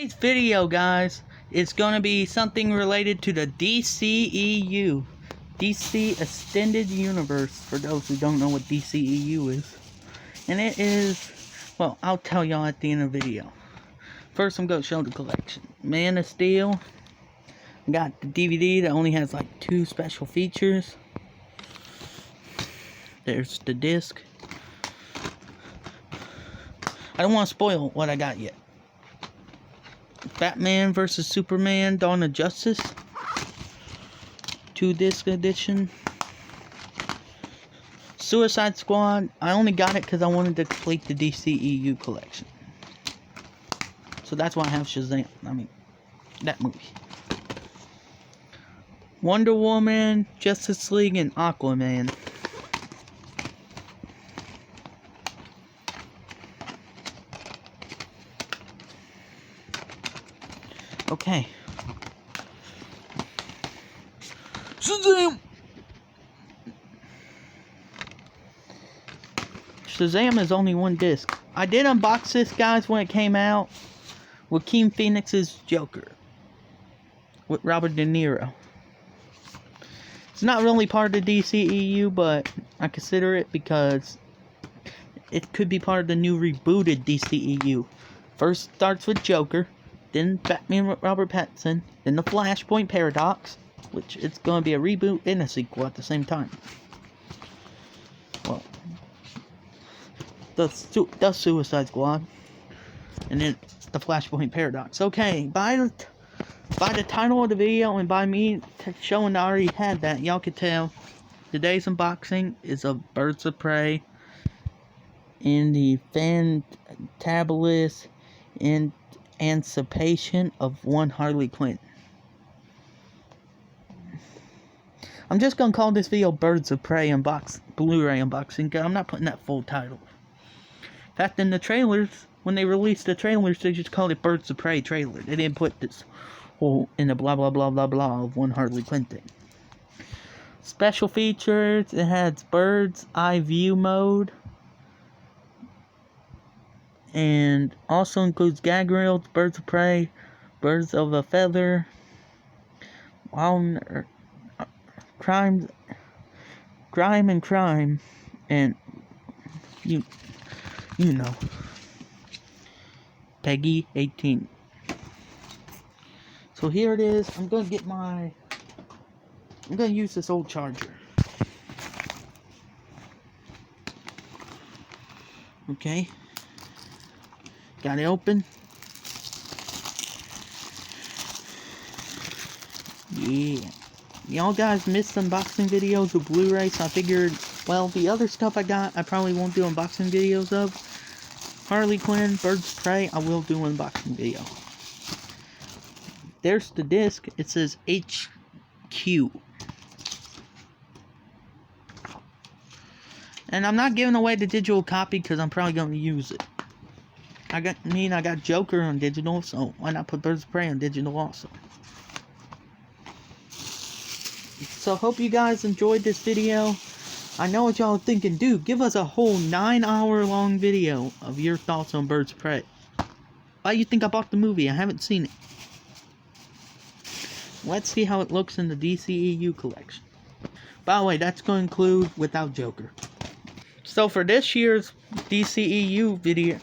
Today's video, guys, is going to be something related to the DCEU, DC Extended Universe, for those who don't know what DCEU is. And it is, well, I'll tell y'all at the end of the video. First, I'm going to show the collection. Man of Steel. I got the DVD that only has like 2 special features. There's the disc. I don't want to spoil what I got yet. Batman vs. Superman Dawn of Justice 2-disc edition. Suicide Squad. I only got it because I wanted to complete the DCEU collection. So that's why I have Shazam. I mean, that movie. Wonder Woman, Justice League, and Aquaman. Okay. Shazam! Shazam is only 1 disc. I did unbox this, guys, when it came out. With Joaquin Phoenix's Joker. With Robert De Niro. It's not really part of the DCEU, but I consider it because it could be part of the new rebooted DCEU. First starts with Joker. Then Batman with Robert Pattinson, then the Flashpoint Paradox, which it's going to be a reboot and a sequel at the same time. Well, the Suicide Squad, and then the Flashpoint Paradox. Okay, by the title of the video and by me showing I already had that, y'all could tell today's unboxing is of Birds of Prey in the Fantabulous and Emancipation of one Harley Quinn. I'm just gonna call this video Birds of Prey Blu-ray unboxing, because I'm not putting that full title. In fact, in the trailers, when they released the trailers, they just called it Birds of Prey trailer. They didn't put this whole in the blah blah blah blah blah of one Harley Quinn thing. Special features: it has bird's eye view mode. And also includes gag reels, Birds of Prey, Birds of a Feather, Crime, and you know, Peggy 18. So here it is. I'm gonna use this old charger. Okay. Got it open. Yeah. Y'all guys missed unboxing videos of Blu-ray, so I figured, well, the other stuff I got, I probably won't do unboxing videos of. Harley Quinn, Birds of Prey, I will do an unboxing video. There's the disc. It says HQ. And I'm not giving away the digital copy because I'm probably going to use it. I got Joker on digital, so why not put Birds of Prey on digital also? So hope you guys enjoyed this video. I know what y'all are thinking, dude, give us a whole 9-hour long video of your thoughts on Birds of Prey. Why you think I bought the movie? I haven't seen it. Let's see how it looks in the DCEU collection. By the way, that's going to include without Joker. So for this year's DCEU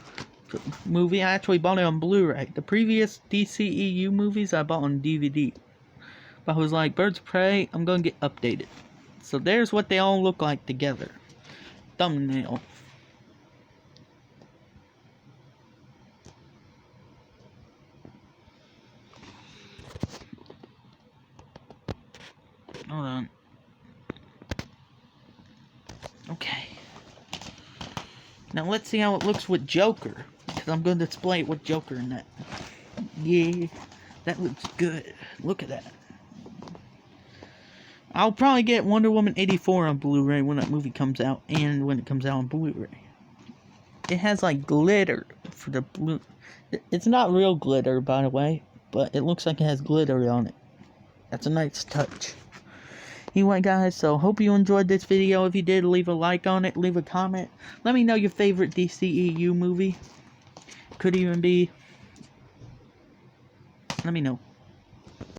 movie, I actually bought it on Blu-ray. The previous DCEU movies I bought on DVD. But I was like, Birds of Prey, I'm gonna get updated. So there's what they all look like together. Thumbnail. Hold on. Okay. Now let's see how it looks with Joker. Because I'm going to display it with Joker in that. Yeah, that looks good. Look at that. I'll probably get Wonder Woman 84 on Blu-ray when that movie comes out. And when it comes out on Blu-ray. It has like glitter for the blue. It's not real glitter, by the way. But it looks like it has glitter on it. That's a nice touch. Anyway, guys, so hope you enjoyed this video. If you did, leave a like on it, leave a comment. Let me know your favorite DCEU movie. Could even be Let me know.